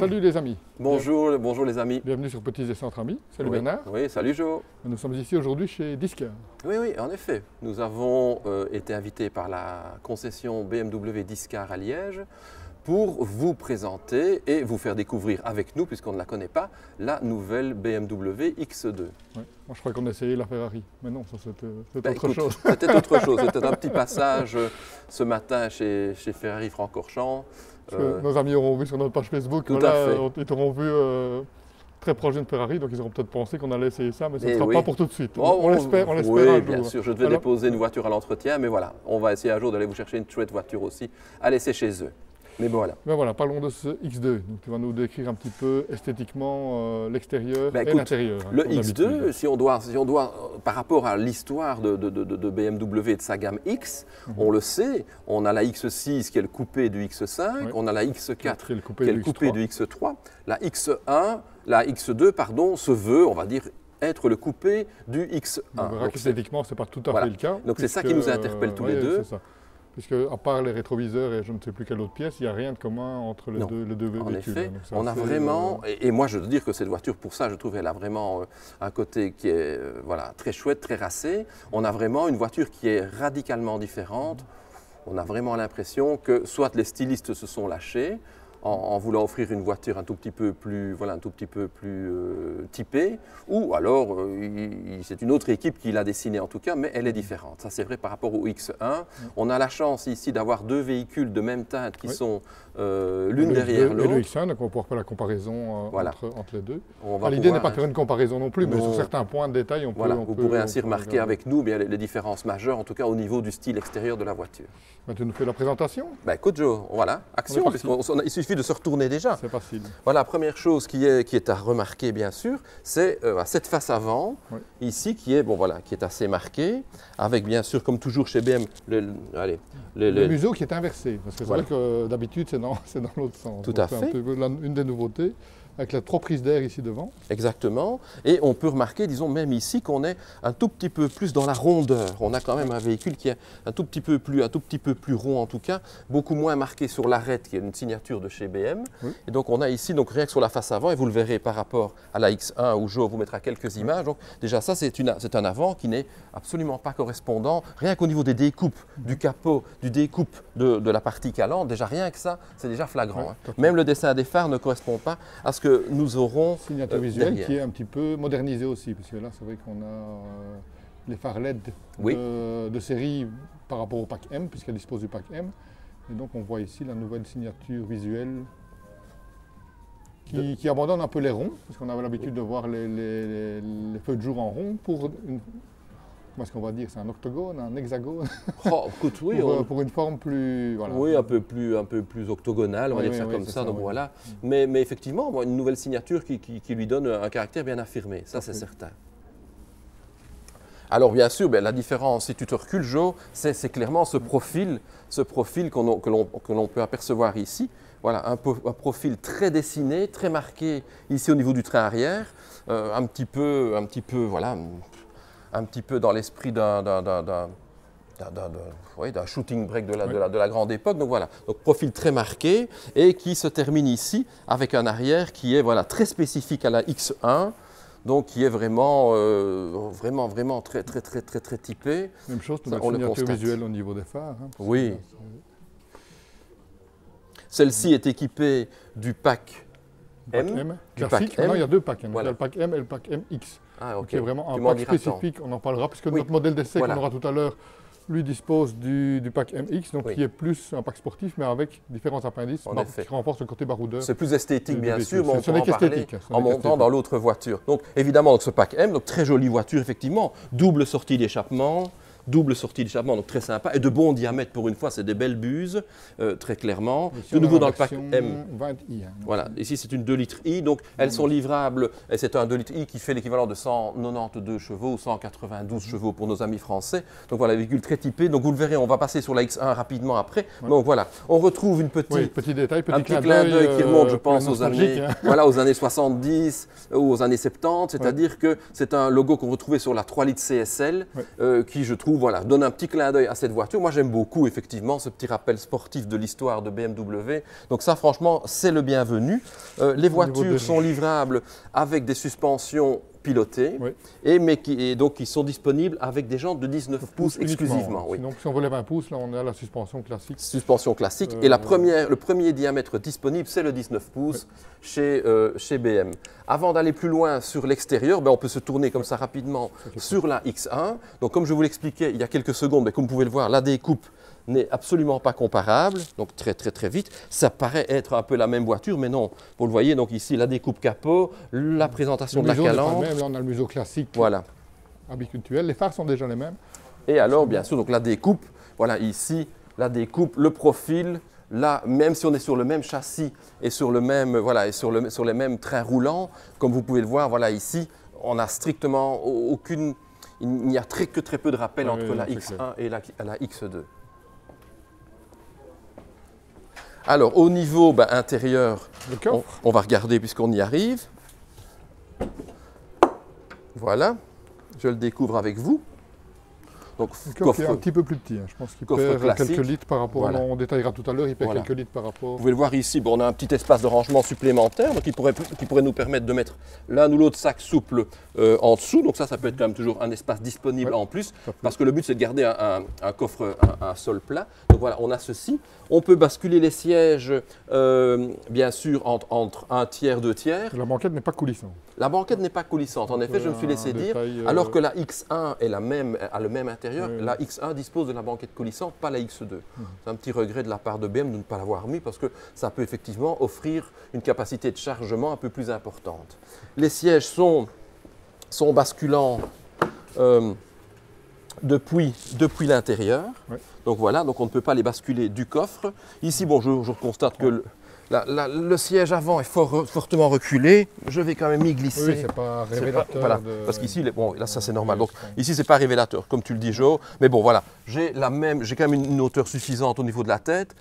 Salut les amis. Bonjour, bonjour les amis. Bienvenue sur Petits Essais entre amis. Salut Oui, Bernard. oui, salut Jo. Nous sommes ici aujourd'hui chez Disquaire. Oui, oui, en effet. Nous avons été invités par la concession BMW Discar à Liège pour vous présenter et vous faire découvrir avec nous, puisqu'on ne la connaît pas, la nouvelle BMW X2. Ouais. Moi je crois qu'on a essayé la Ferrari, mais non, ça c'était autre Écoute, chose. C'était autre chose. C'était un petit passage ce matin chez Ferrari Francorchamps. Nos amis auront vu sur notre page Facebook, Tout à fait. ils t'auront vu très proche d'une Ferrari, donc ils auront peut-être pensé qu'on allait essayer ça, mais ce ne Eh sera oui. pas pour tout de suite. Oh, on l'espère oui, un jour. bien sûr. Je devais déposer une voiture à l'entretien, mais voilà, on va essayer un jour d'aller vous chercher une chouette voiture aussi à laisser chez eux. Mais bon, voilà. Ben voilà, parlons de ce X2. Donc, tu vas nous décrire un petit peu esthétiquement l'extérieur et écoute, l'intérieur. Le X2, si on doit par rapport à l'histoire de BMW et de sa gamme X, on le sait, on a la X6 qui est le coupé du X5, on a la X4 qui est le coupé du X3, la X2 pardon, se veut, on va dire, être le coupé du X1. On verra qu'esthétiquement, ce n'est pas tout à fait le cas. Donc c'est ça qui nous interpelle tous les deux. Puisque, à part les rétroviseurs et je ne sais plus quelle autre pièce, il n'y a rien de commun entre les deux véhicules. En effet, on a vraiment, et moi je veux dire que cette voiture, pour ça, je trouve qu'elle a vraiment un côté qui est voilà, très chouette, très racé. On a vraiment une voiture qui est radicalement différente. On a vraiment l'impression que soit les stylistes se sont lâchés, en voulant offrir une voiture un tout petit peu plus, voilà, typée, ou alors c'est une autre équipe qui l'a dessinée en tout cas, mais elle est différente. Ça c'est vrai par rapport au X1. On a la chance ici d'avoir deux véhicules de même teinte qui sont l'une derrière l'autre. Et le X1, donc on va pouvoir faire la comparaison entre les deux. L'idée n'est pas de faire une comparaison non plus, mais sur certains points de détail, vous pourrez ainsi remarquer avec nous bien, les différences majeures, en tout cas au niveau du style extérieur de la voiture. Tu nous fais la présentation? Écoute Joe, voilà, action, il suffit de se retourner déjà. C'est facile. Voilà, la première chose qui est à remarquer bien sûr, c'est cette face avant, ici qui est assez marquée, avec bien sûr comme toujours chez BM, le museau qui est inversé, parce que c'est vrai que d'habitude c'est dans l'autre sens. Tout à fait. C'est un peu une des nouveautés. Avec les 3 prises d'air ici devant. Exactement. Et on peut remarquer, disons même ici, qu'on est un tout petit peu plus dans la rondeur. On a quand même un véhicule qui est un tout petit peu plus rond en tout cas, beaucoup moins marqué sur l'arête, qui est une signature de chez BM. Et donc on a ici, donc rien que sur la face avant, et vous le verrez par rapport à la X1 où Joe vous mettra quelques images. Donc déjà ça, c'est un avant qui n'est absolument pas correspondant. Rien qu'au niveau des découpes du capot, du découpe de la partie calante, déjà rien que ça, c'est déjà flagrant. Même le dessin des phares ne correspond pas à ce que nous aurons signature visuelle qui est un petit peu modernisée aussi, parce que là c'est vrai qu'on a les phares LED de série par rapport au pack M, puisqu'elle dispose du pack M. Et donc on voit ici la nouvelle signature visuelle qui abandonne un peu les ronds, parce qu'on avait l'habitude de voir les feux de jour en rond pour moi, ce qu'on va dire, c'est un octogone, un hexagone. Oh, écoute, oui, pour une forme plus, voilà. Oui, un peu plus octogonale, on va dire ça comme ça. Donc voilà. Mais effectivement, une nouvelle signature qui lui donne un caractère bien affirmé, ça c'est certain. Alors bien sûr, la différence, si tu te recules, Joe, c'est clairement ce profil que l'on peut apercevoir ici. Voilà, un profil très dessiné, très marqué ici au niveau du train arrière, un petit peu, voilà. Un petit peu dans l'esprit d'un shooting break de la grande époque. Donc voilà, donc profil très marqué et qui se termine ici avec un arrière qui est très spécifique à la X1, donc qui est vraiment très typé. Même chose, la signature visuelle au niveau des phares. Oui. Celle-ci est équipée du pack M. Classique. Maintenant, il y a 2 packs M. Il y a le pack M et le pack MX. Qui est vraiment un pack spécifique, on en parlera, puisque notre modèle d'essai qu'on aura tout à l'heure, lui dispose du pack MX, donc qui est plus un pack sportif, mais avec différents appendices qui renforcent le côté baroudeur. C'est plus esthétique bien sûr, mais on peut en parler en montant dans l'autre voiture. Donc évidemment, ce pack M, donc très jolie voiture effectivement, double sortie d'échappement. Donc très sympa, et de bon diamètre pour une fois, c'est des belles buses, très clairement. De nouveau dans le pack M. 20i. Voilà, ici c'est une 2 litres I, donc elles sont livrables, et c'est un 2 litres I qui fait l'équivalent de 192 chevaux ou 192 chevaux pour nos amis français. Donc voilà, véhicule très typé, donc vous le verrez, on va passer sur la X1 rapidement après. Donc voilà, on retrouve un petit clin d'œil qui remonte, je pense, aux années 70 ou aux années 70, c'est-à-dire que c'est un logo qu'on retrouvait sur la 3 litres CSL, qui je trouve coup, voilà, donne un petit clin d'œil à cette voiture. Moi, j'aime beaucoup, effectivement, ce petit rappel sportif de l'histoire de BMW. Donc ça, franchement, c'est le bienvenu. Les voitures sont livrables avec des suspensions pilotées, et donc qui sont disponibles avec des jantes de 19 pouces exclusivement. Oui. Sinon, si on veut les 20 pouces, là, on a la suspension classique. Suspension classique. Et le premier diamètre disponible, c'est le 19 pouces chez BM. Avant d'aller plus loin sur l'extérieur, on peut se tourner comme ça rapidement sur la X1. Donc, comme je vous l'expliquais il y a quelques secondes, comme vous pouvez le voir, la découpe n'est absolument pas comparable, donc très vite. Ça paraît être un peu la même voiture, mais non. Vous le voyez, donc ici, la découpe capot, la présentation de la calandre. Là, on a le museau classique, voilà, habituel. Les phares sont déjà les mêmes. Et alors, bien sûr, donc la découpe, voilà, ici, la découpe, le profil. Là, même si on est sur le même châssis et sur le même, voilà, et sur les mêmes trains roulants, comme vous pouvez le voir, voilà, ici, on n'a strictement aucune, il n'y a que très peu de rappel entre la X1 et la X2. Alors, au niveau intérieur, on va regarder puisqu'on y arrive. Voilà, je le découvre avec vous. Donc, le coffre est un petit peu plus petit, je pense qu'il perd quelques litres par rapport, on détaillera tout à l'heure, il perd quelques litres par rapport. Vous pouvez le voir ici, on a un petit espace de rangement supplémentaire donc qui pourrait nous permettre de mettre l'un ou l'autre sac souple en dessous. Donc ça peut être quand même toujours un espace disponible en plus, parce que le but c'est de garder un coffre, un sol plat. Donc voilà, on a ceci. On peut basculer les sièges, bien sûr, entre un tiers, 2 tiers. La banquette n'est pas coulissante. La banquette n'est pas coulissante. En effet, je me suis laissé dire, alors que la X1 est a le même intérieur, la X1 dispose de la banquette coulissante, pas la X2. C'est un petit regret de la part de BM de ne pas l'avoir mis, parce que ça peut effectivement offrir une capacité de chargement un peu plus importante. Les sièges sont basculants depuis l'intérieur. Donc voilà, donc on ne peut pas les basculer du coffre. Ici, je constate que le siège avant est fortement reculé. Je vais quand même y glisser. Oui, c'est pas révélateur. Voilà, parce qu'ici, là ça c'est normal. Donc ici, c'est pas révélateur, comme tu le dis, Joe. Mais bon, voilà, j'ai quand même une hauteur suffisante au niveau de la tête.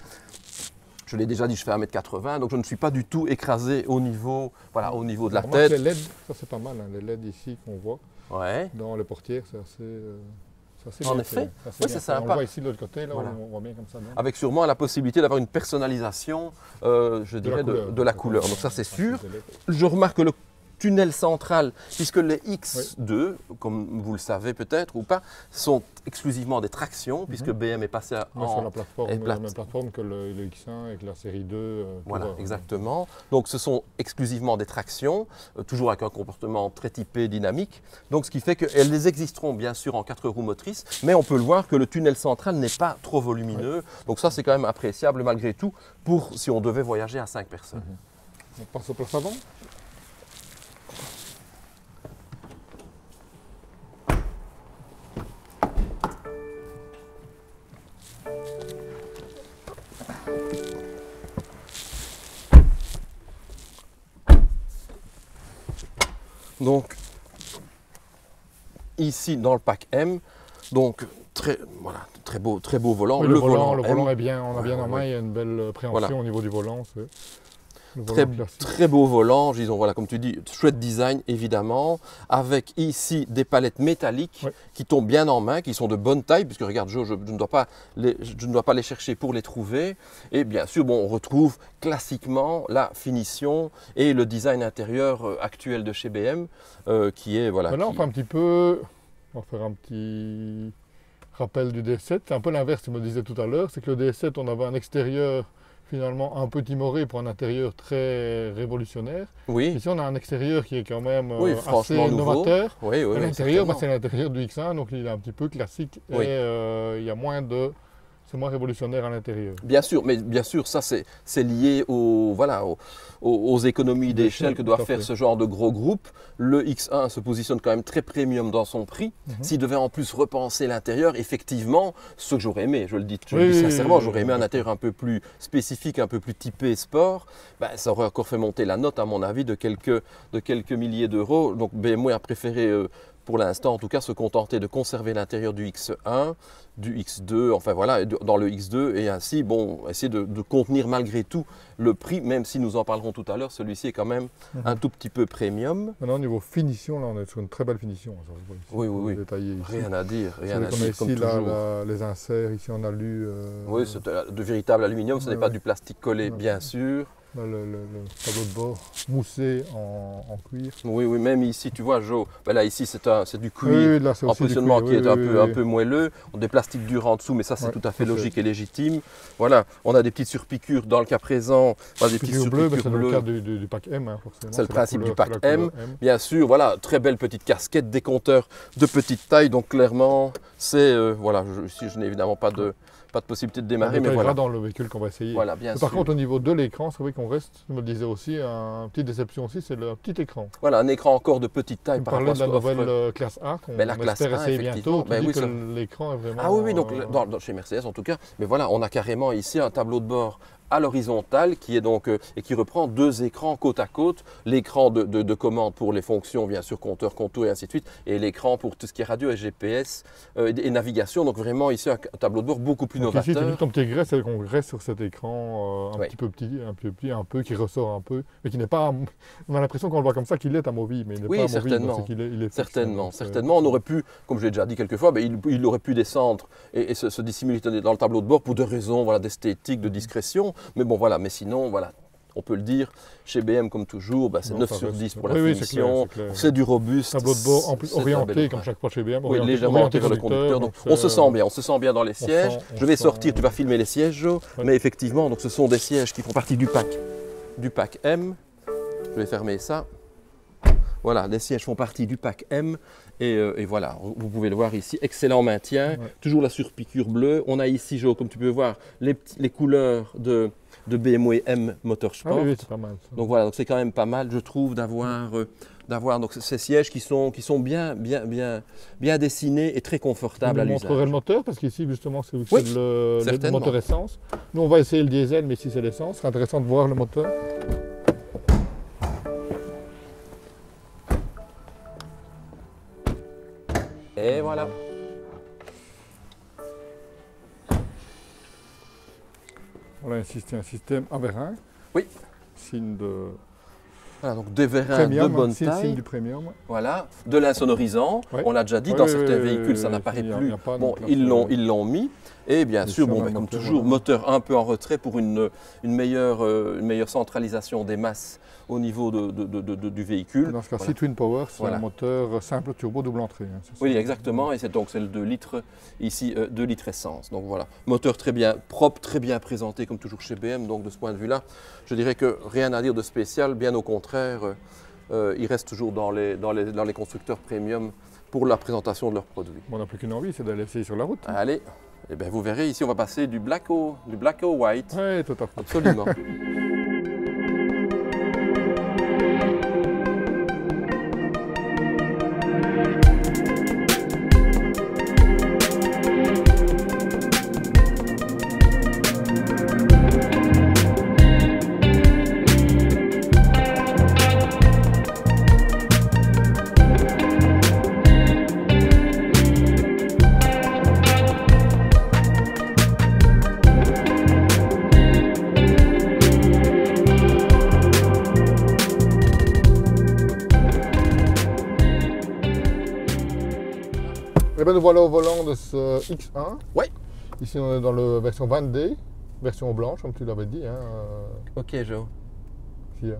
Je l'ai déjà dit, je fais 1m80, donc je ne suis pas du tout écrasé au niveau de la tête. Les LED, ça c'est pas mal, les LED ici qu'on voit dans les portières, c'est assez en effet, c'est sympa. On le voit ici de l'autre côté, là, on voit bien comme ça. Non, avec sûrement la possibilité d'avoir une personnalisation, je dirais, de la couleur. Donc ça c'est sûr. Je remarque que le tunnel central, puisque les X2, comme vous le savez peut-être ou pas, sont exclusivement des tractions, puisque BM est passé sur la même plateforme que le X1 et que la série 2. Voilà, exactement. Donc ce sont exclusivement des tractions, toujours avec un comportement très typé, dynamique. Donc ce qui fait qu'elles existeront bien sûr en 4 roues motrices, mais on peut le voir que le tunnel central n'est pas trop volumineux. Donc ça c'est quand même appréciable malgré tout, si on devait voyager à 5 personnes. On passe au place avant. Donc, ici dans le pack M, donc très beau volant. Oui, le volant est bien, on a bien en main, il y a une belle préhension au niveau du volant. Très beau volant, disons, voilà, comme tu dis, chouette design évidemment, avec ici des palettes métalliques qui tombent bien en main, qui sont de bonne taille, puisque regarde Joe, je ne dois pas les chercher pour les trouver. Et bien sûr, on retrouve classiquement la finition et le design intérieur actuel de chez BM, qui est, voilà. Là, on va faire un petit rappel du D7, c'est un peu l'inverse, tu me disais tout à l'heure, c'est que le D7, on avait un extérieur finalement un peu timoré pour un intérieur très révolutionnaire. Oui. Ici, on a un extérieur qui est quand même assez novateur. À l'intérieur, c'est l'intérieur du X1, donc il est un petit peu classique et il y a c'est moins révolutionnaire à l'intérieur. Bien sûr, mais bien sûr, ça c'est lié aux économies d'échelle que doit faire ce genre de gros groupe. Le X1 se positionne quand même très premium dans son prix. S'il devait en plus repenser l'intérieur, effectivement, ce que j'aurais aimé, je le dis sincèrement, j'aurais aimé un intérieur un peu plus spécifique, un peu plus typé sport, ça aurait encore fait monter la note à mon avis de quelques milliers d'euros. Donc BMW a préféré pour l'instant en tout cas se contenter de conserver l'intérieur du X1, du X2, enfin voilà, dans le X2 et ainsi bon, essayer de contenir malgré tout le prix, même si nous en parlerons tout à l'heure, celui-ci est quand même un tout petit peu premium. Maintenant au niveau finition, là on est sur une très belle finition. Oui, oui, oui. Rien à dire, rien à dire. Ici, comme là, les inserts, ici en alu. Oui, c'est de véritable aluminium, ce n'est pas du plastique collé, bien sûr. Le tableau de bord moussé en cuir. Oui, oui, même ici, tu vois, Jo, ben là, ici, c'est du cuir en positionnement qui est un peu moelleux. On a des plastiques durs en dessous, mais ça, c'est tout à fait logique et légitime. Voilà, on a des petites surpiqûres dans le cas présent. Des petites surpiqûres bleues. C'est le cas du pack M, hein, forcément. C'est le principe du pack M. Bien sûr, voilà, très belle petite casquette, des compteurs de petite taille. Donc, clairement, c'est. Voilà, ici, je n'ai évidemment pas de possibilité de démarrer, mais voilà. Dans le véhicule qu'on va essayer. Voilà, bien sûr. Par contre, au niveau de l'écran, c'est vrai qu'on reste, je me le disais aussi, une petite déception aussi, c'est le petit écran. Voilà, un écran encore de petite taille par rapport à la nouvelle classe A qu'on espère essayer bientôt. L'écran est vraiment... Ah oui, oui, donc chez Mercedes en tout cas, mais voilà, on a carrément ici un tableau de bord à l'horizontale qui est donc et qui reprend deux écrans côte à côte, l'écran de commande pour les fonctions bien sûr compteur, contour et ainsi de suite, et l'écran pour tout ce qui est radio et GPS et navigation. Donc vraiment ici un tableau de bord beaucoup plus novateur. Ici, tu dis ton petit graisse, c'est qu'on graisse sur cet écran un peu qui ressort un peu, mais qui n'est pas. On a l'impression qu'on le voit comme ça qu'il est amovible, mais il n'est pas amovible. Certainement. Il est certainement. Certainement. On aurait pu, comme je l'ai déjà dit quelques fois, il aurait pu descendre et se dissimuler dans le tableau de bord pour des raisons d'esthétique, de discrétion. Mais bon, voilà, mais sinon, voilà, on peut le dire, chez BM, comme toujours, c'est 9 sur 10 pour la finition, c'est du robuste. Tableau de bord orienté, comme chaque fois chez BM. Oui, légèrement orienté vers le conducteur. Donc, on se sent bien dans les sièges. Je vais sortir, tu vas filmer les sièges, Jo. Mais effectivement, donc, ce sont des sièges qui font partie du pack M. Je vais fermer ça. Voilà, les sièges font partie du pack M et voilà, vous pouvez le voir ici, excellent maintien, toujours la surpiqûre bleue. On a ici, Jo, comme tu peux voir, les couleurs de BMW M Motorsport. Ah oui, c'est pas mal. Ça. Donc voilà, donc c'est quand même pas mal, je trouve, d'avoir donc ces sièges qui sont bien dessinés et très confortables à l'usage. On montrerait le moteur parce qu'ici justement c'est le moteur essence. Nous on va essayer le diesel, mais ici c'est l'essence. C'est intéressant de voir le moteur. Et voilà. Voilà un système à vérin. Oui. Signe de... Voilà, donc des vérins de bonne taille. Signe du premium. Voilà. De l'insonorisant. Oui. On l'a déjà dit, dans certains véhicules, ça n'apparaît plus. Bon, ils l'ont mis. Et bien sûr, comme toujours, moteur un peu en retrait pour une meilleure centralisation des masses au niveau du véhicule. Dans ce cas-ci, Twin Power, c'est un moteur simple turbo double entrée. Hein, oui, exactement. Et c'est donc le 2 litres, ici 2 litres essence. Donc voilà, moteur très bien propre, très bien présenté comme toujours chez BM. Donc de ce point de vue-là, je dirais que rien à dire de spécial, bien au contraire, il reste toujours dans les constructeurs premium pour la présentation de leurs produits. Bon, on n'a plus qu'une envie, c'est d'aller essayer sur la route. Allez. Eh bien, vous verrez, ici, on va passer du black au white. Oui, tout à fait. Absolument. Eh bien, nous voilà au volant de ce X1. Oui. Ici, on est dans la version 20D, version blanche, comme tu l'avais dit. Hein. Ok, Jo. Ici,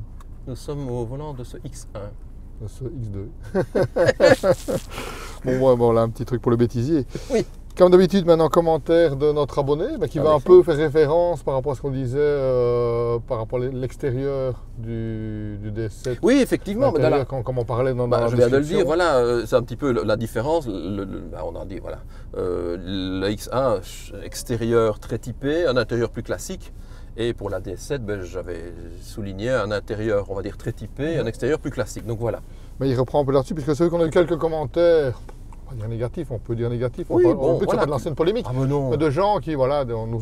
nous sommes au volant de ce X1. De ce X2. Bon, là, un petit truc pour le bêtisier. Oui. Comme d'habitude, maintenant, commentaire de notre abonné qui va un peu faire référence par rapport à ce qu'on disait, par rapport à l'extérieur du DS7. Oui, effectivement. Comme on parlait dans la je viens de le dire, voilà, c'est un petit peu la différence. On a dit, voilà, le X1 extérieur très typé, un intérieur plus classique. Et pour la DS7, j'avais souligné un intérieur, on va dire, très typé, un extérieur plus classique. Donc voilà. Mais il reprend un peu là-dessus, puisque c'est vrai qu'on a eu quelques commentaires. On peut dire négatif, oui, on peut de lancer une polémique, mais de gens qui nous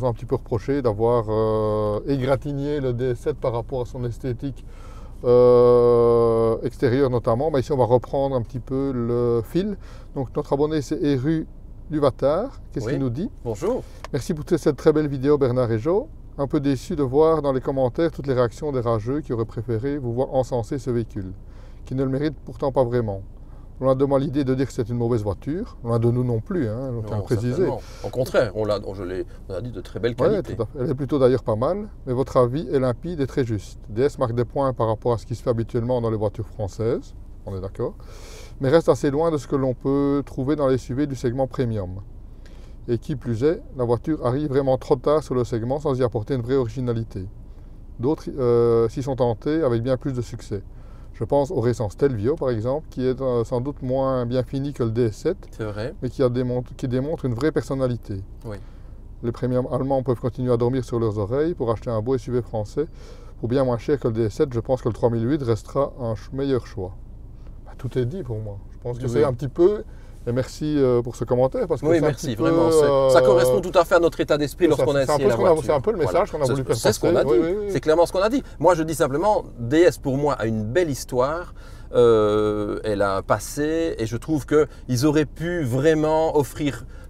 ont un petit peu reproché d'avoir égratigné le DS7 par rapport à son esthétique extérieure notamment. Ici, on va reprendre un petit peu le fil. Donc, notre abonné, c'est Eru Duvatard. Qu'est-ce qu'il nous dit? Bonjour. Merci pour cette très belle vidéo, Bernard et Jo. Un peu déçu de voir dans les commentaires toutes les réactions des rageux qui auraient préféré vous voir encenser ce véhicule, qui ne le mérite pourtant pas vraiment. On a de moi l'idée de dire que c'est une mauvaise voiture, loin de nous non plus, hein, on a précisé. Au contraire, on a dit de très belle qualité. Oui, tout à fait. Elle est plutôt d'ailleurs pas mal, mais votre avis est limpide et très juste. DS marque des points par rapport à ce qui se fait habituellement dans les voitures françaises, on est d'accord, mais reste assez loin de ce que l'on peut trouver dans les SUV du segment premium. Et qui plus est, la voiture arrive vraiment trop tard sur le segment sans y apporter une vraie originalité. D'autres s'y sont tentés avec bien plus de succès. Je pense au récent Stelvio par exemple, qui est sans doute moins bien fini que le DS7, c'est vrai, mais qui démontre une vraie personnalité. Oui. Les premiums allemands peuvent continuer à dormir sur leurs oreilles pour acheter un beau SUV français. Pour bien moins cher que le DS7, je pense que le 3008 restera un meilleur choix. Tout est dit pour moi. Je pense que c'est un petit peu... Et merci pour ce commentaire. Parce que merci, vraiment. Ça correspond tout à fait à notre état d'esprit lorsqu'on a essayé la voiture. C'est un peu le message qu'on a voulu faire passer. C'est ce qu'on a dit. C'est clairement ce qu'on a dit. Moi, je dis simplement, DS pour moi a une belle histoire. Elle a un passé et je trouve qu'ils auraient pu vraiment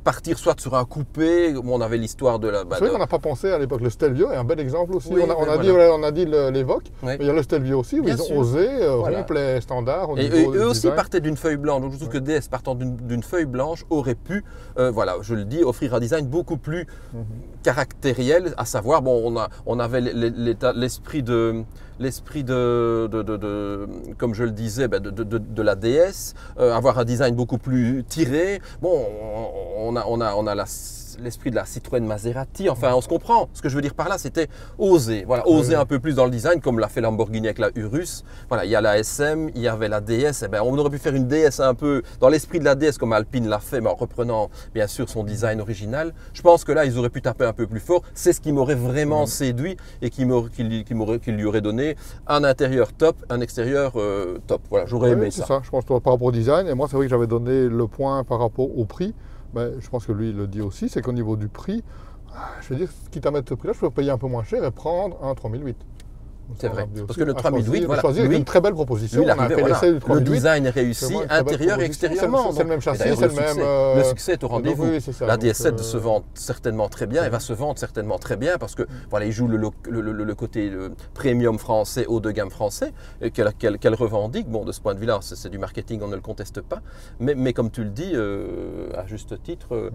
partir soit sur un coupé, où on avait l'histoire de la... C'est vrai qu'on n'a pas pensé à l'époque. Le Stelvio est un bel exemple aussi. Oui, on a dit l'Evoque, mais il y a le Stelvio aussi, où ils ont osé rompre les standards. Et eux aussi partaient d'une feuille blanche. Donc je trouve que DS partant d'une feuille blanche aurait pu, voilà, je le dis, offrir un design beaucoup plus caractériel, à savoir, bon, on avait l'esprit de, comme je le disais, de la DS, avoir un design beaucoup plus tiré. Bon, on a l'esprit de la Citroën Maserati, enfin on se comprend. Ce que je veux dire par là, c'était oser, voilà, oser un peu plus dans le design, comme l'a fait Lamborghini avec la Urus. Voilà, il y a la SM, il y avait la DS, on aurait pu faire une DS un peu dans l'esprit de la DS comme Alpine l'a fait, mais en reprenant bien sûr son design original. Je pense que là, ils auraient pu taper un peu plus fort. C'est ce qui m'aurait vraiment séduit et qui lui aurait donné un intérieur top, un extérieur top. Voilà, j'aurais aimé ça. C'est ça, je pense, par rapport au design. Et moi, c'est vrai que j'avais donné le point par rapport au prix. Mais je pense que lui, il le dit aussi, c'est qu'au niveau du prix, je veux dire, quitte à mettre ce prix-là, je peux payer un peu moins cher et prendre un 3008. C'est vrai, parce que le 3008, voilà, c'est une très belle proposition. Lui, le design est réussi, intérieur et extérieurement. C'est le même châssis, c'est le même... Le succès est au rendez-vous. La DS7 se vend certainement très bien, elle va se vendre certainement très bien, parce que voilà, il joue le côté premium français, haut de gamme français, qu'elle revendique. Bon, de ce point de vue-là, c'est du marketing, on ne le conteste pas. Mais comme tu le dis, à juste titre...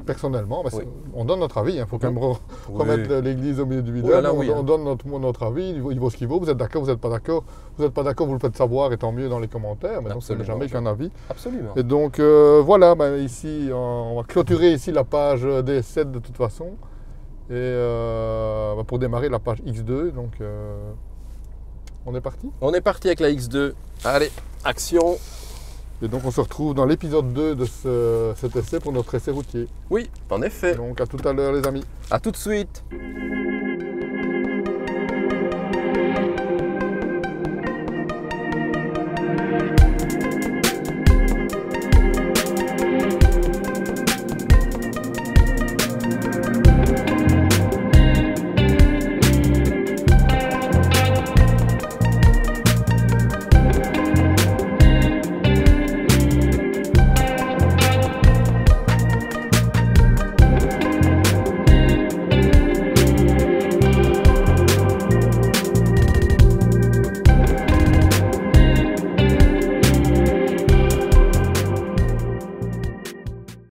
Personnellement, on donne notre avis, il faut quand même remettre l'église au milieu du village. On donne notre avis, il vaut ce qu'il vaut, vous êtes d'accord, vous n'êtes pas d'accord, vous le faites savoir et tant mieux dans les commentaires, mais donc ce n'est jamais qu'un avis. Absolument. Et donc voilà, ici on va clôturer ici la page DS7 de toute façon, et pour démarrer la page X2, donc on est parti. On est parti avec la X2, allez, action. Et donc on se retrouve dans l'épisode 2 de cet essai pour notre essai routier. Oui, en effet. Donc à tout à l'heure les amis. À tout de suite.